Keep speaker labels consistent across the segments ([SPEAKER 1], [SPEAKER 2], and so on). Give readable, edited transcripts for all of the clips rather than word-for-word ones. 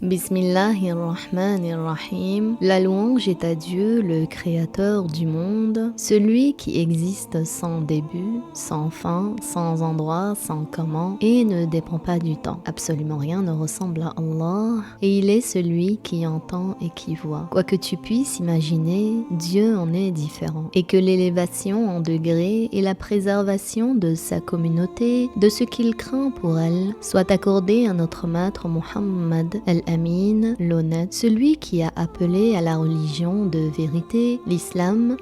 [SPEAKER 1] Bismillahirrahmanirrahim. La louange est à Dieu, le créateur du monde, celui qui existe sans début, sans fin, sans endroit, sans comment, et ne dépend pas du temps. Absolument rien ne ressemble à Allah, et il est celui qui entend et qui voit. Quoi que tu puisses imaginer, Dieu en est différent, et que l'élévation en degrés et la préservation de sa communauté, de ce qu'il craint pour elle, soit accordée à notre maître Muhammad Al-Amin, l'honnête, celui qui a appelé à la religion de vérité, l'islam,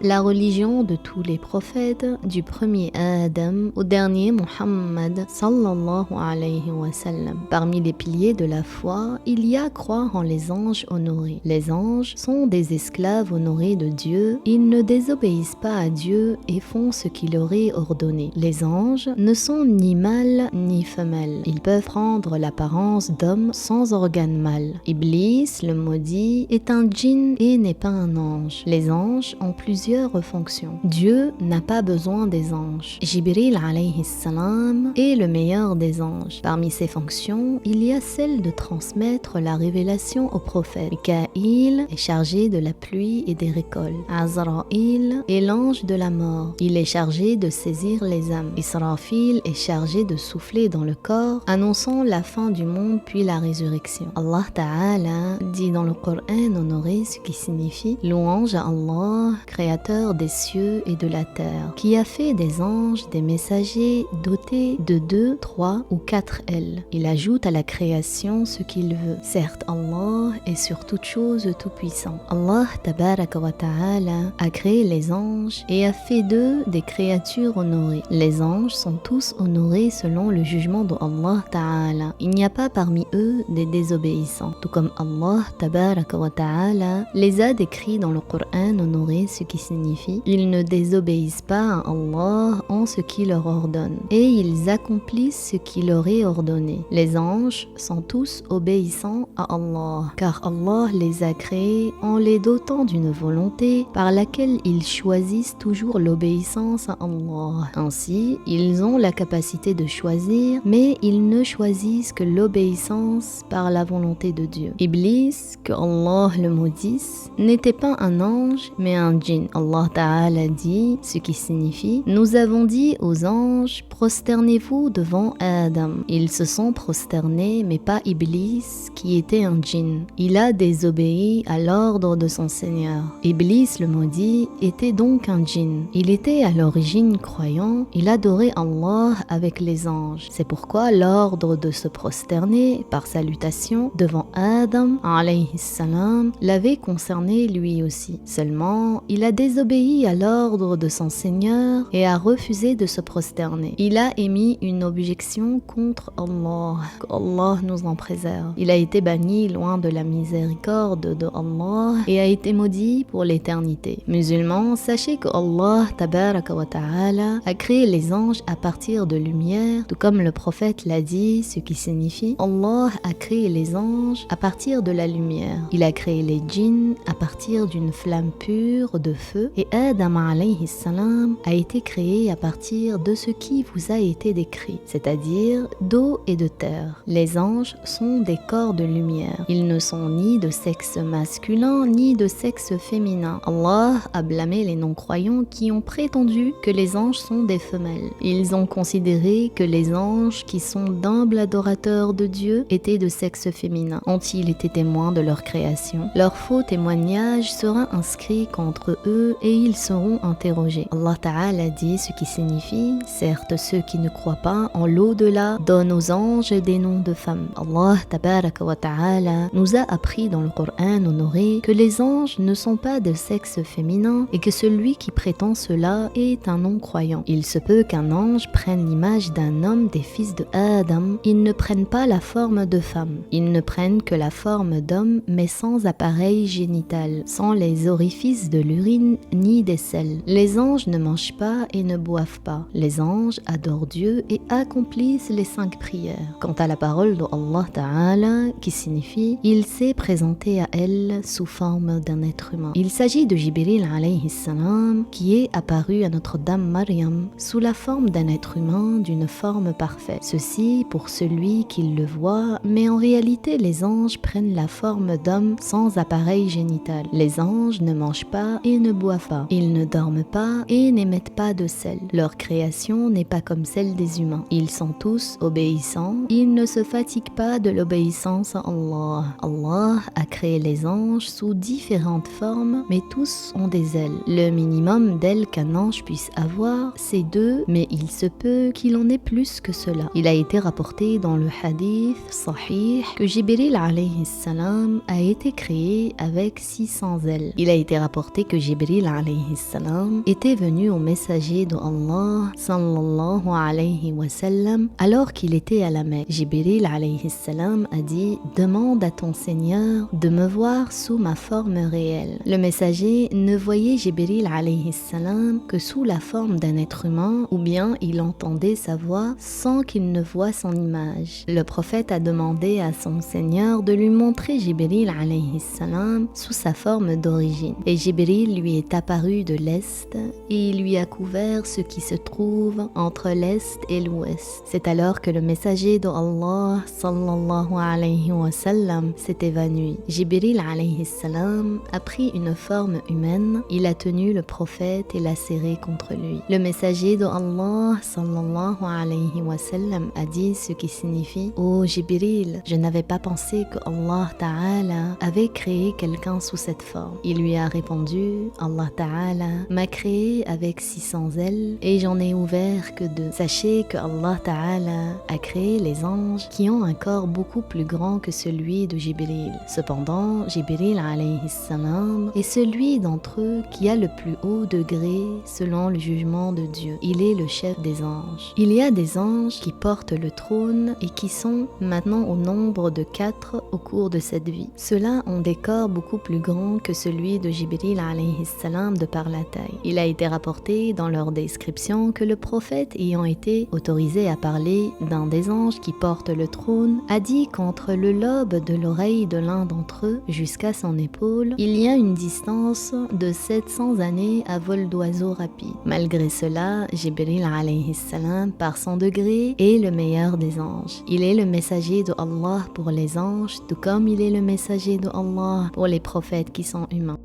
[SPEAKER 1] la religion de tous les prophètes, du premier Adam au dernier Muhammad sallallahu alayhi wa sallam. Parmi les piliers de la foi, il y a croire en les anges honorés. Les anges sont des esclaves honorés de Dieu, ils ne désobéissent pas à Dieu et font ce qu'il leur est ordonné. Les anges ne sont ni mâles ni femelles, ils peuvent prendre l'apparence d'hommes sans organe mâle. Iblis, le maudit, est un djinn et n'est pas un ange. Les anges ont plusieurs fonctions. Dieu n'a pas besoin des anges. Jibril alayhi salam est le meilleur des anges. Parmi ses fonctions, il y a celle de transmettre la révélation aux prophètes. Mikaïl est chargé de la pluie et des récoltes. Azraïl est l'ange de la mort. Il est chargé de saisir les âmes. Israfil est chargé de souffler dans le corps, annonçant la fin du monde puis la résurrection. Allah Ta'ala dit dans le Coran honoré, ce qui signifie louange à Allah, créateur des cieux et de la terre, qui a fait des anges, des messagers dotés de 2, 3 ou 4 ailes. Il ajoute à la création ce qu'il veut. Certes, Allah est sur toute chose tout puissant. Allah Tabaraka wa Ta'ala a créé les anges et a fait d'eux des créatures honorées. Les anges sont tous honorés selon le jugement de Allah Ta'ala. Il n'y a pas parmi eux des désobéissants, tout comme Allah Tabaraka wa Ta'ala les a décrits dans le Coran honoré, ce qui signifie ils ne désobéissent pas à Allah en ce qu'il leur ordonne, et ils accomplissent ce qu'il leur est ordonné. Les anges sont tous obéissants à Allah, car Allah les a créés en les dotant d'une volonté par laquelle ils choisissent toujours l'obéissance à Allah. Ainsi, ils ont la capacité de choisir, mais ils ne choisissent que l'obéissance par la volonté de Dieu. Iblis, que Allah le maudisse, n'était pas un ange mais un djinn. Allah Ta'ala dit, ce qui signifie nous avons dit aux anges prosternez-vous devant Adam. Ils se sont prosternés mais pas Iblis qui était un djinn. Il a désobéi à l'ordre de son Seigneur. Iblis le maudit était donc un djinn. Il était à l'origine croyant, il adorait Allah avec les anges. C'est pourquoi l'ordre de se prosterner par salutation devant Adam alayhi salam l'avait concerné lui aussi. Seulement, il a désobéi à l'ordre de son Seigneur et a refusé de se prosterner. Il a émis une objection contre Allah, qu'Allah nous en préserve. Il a été banni loin de la miséricorde de Allah et a été maudit pour l'éternité. Musulmans, sachez que Allah Tabaraka wa Ta'ala a créé les anges à partir de lumière, tout comme le prophète l'a dit, ce qui signifie Allah a créé les anges à partir de la lumière. Il a créé les djinns à partir d'une flamme pure de feu et Adam alayhi salam a été créé à partir de ce qui vous a été décrit, c'est-à-dire d'eau et de terre. Les anges sont des corps de lumière. Ils ne sont ni de sexe masculin ni de sexe féminin. Allah a blâmé les non-croyants qui ont prétendu que les anges sont des femelles. Ils ont considéré que les anges qui sont d'humbles adorateurs de Dieu étaient de sexe féminin. Ont-ils été témoins de leur création? Leur faux témoignage sera inscrit contre eux et ils seront interrogés. Allah Ta'ala dit, ce qui signifie certes ceux qui ne croient pas en l'au-delà donnent aux anges des noms de femmes. Allah Tabaraka wa Ta'ala nous a appris dans le Coran honoré que les anges ne sont pas de sexe féminin et que celui qui prétend cela est un non-croyant. Il se peut qu'un ange prenne l'image d'un homme des fils de Adam. Ils ne prennent pas la forme de femme. Ils ne prennent que la forme d'homme mais sans appareil génital, sans les orifices de l'urine ni des selles. Les anges ne mangent pas et ne boivent pas. Les anges adorent Dieu et accomplissent les 5 prières. Quant à la parole de Allah Ta'ala, qui signifie « il s'est présenté à elle sous forme d'un être humain ». Il s'agit de Jibril alayhi salam qui est apparu à Notre-Dame Maryam sous la forme d'un être humain d'une forme parfaite. Ceci pour celui qui le voit, mais en réalité les anges prennent la forme d'hommes sans appareil génital. Les anges ne mangent pas et ne boivent pas. Ils ne dorment pas et n'émettent pas de sel. Leur création n'est pas comme celle des humains. Ils sont tous obéissants. Ils ne se fatiguent pas de l'obéissance à Allah. Allah a créé les anges sous différentes formes, mais tous ont des ailes. Le minimum d'ailes qu'un ange puisse avoir, c'est 2, mais il se peut qu'il en ait plus que cela. Il a été rapporté dans le hadith sahih que Jibril alayhi salam a été créé avec 600 ailes. Il a été rapporté que Jibril alayhi salam était venu au messager de Allah sallallahu alayhi wa sallam alors qu'il était à la Mecque. Jibril alayhi salam a dit « Demande à ton Seigneur de me voir sous ma forme réelle ». Le messager ne voyait Jibril alayhi salam que sous la forme d'un être humain ou bien il entendait sa voix sans qu'il ne voie son image. Le prophète a demandé à son Seigneur de lui montrer Jibril alayhi salam sous sa forme d'origine. Et Jibril lui est apparu de l'Est et il lui a couvert ce qui se trouve entre l'Est et l'Ouest. C'est alors que le messager de Allah sallallahu alayhi wa sallam s'est évanoui. Jibril alayhi salam a pris une forme humaine, il a tenu le prophète et l'a serré contre lui. Le messager de Allah sallallahu alayhi wa sallam a dit ce qui signifie « Oh Jibril, je n'avais pas pensé que Allah Ta'ala avait créé quelqu'un sous cette forme. » Il lui a répondu « Allah Ta'ala m'a créé avec 600 ailes et j'en ai ouvert que 2. Sachez que Allah Ta'ala a créé les anges qui ont un corps beaucoup plus grand que celui de Jibril. Cependant, Jibril alayhi salam est celui d'entre eux qui a le plus haut degré selon le jugement de Dieu. Il est le chef des anges. Il y a des anges qui portent le trône et qui sont maintenant au nombre de 4 au cours de cette vie. Ceux-là ont des corps beaucoup plus grands que celui de Jibril alayhi salam de par la taille. Il a été rapporté dans leur description que le prophète ayant été autorisé à parler d'un des anges qui porte le trône a dit qu'entre le lobe de l'oreille de l'un d'entre eux jusqu'à son épaule, il y a une distance de 700 années à vol d'oiseau rapide. Malgré cela, Jibril alayhi salam, par son degré, est le meilleur des anges. Il est le messager de Allah pour les anges, tout comme il est le messager de Allah pour les prophètes qui sont humains.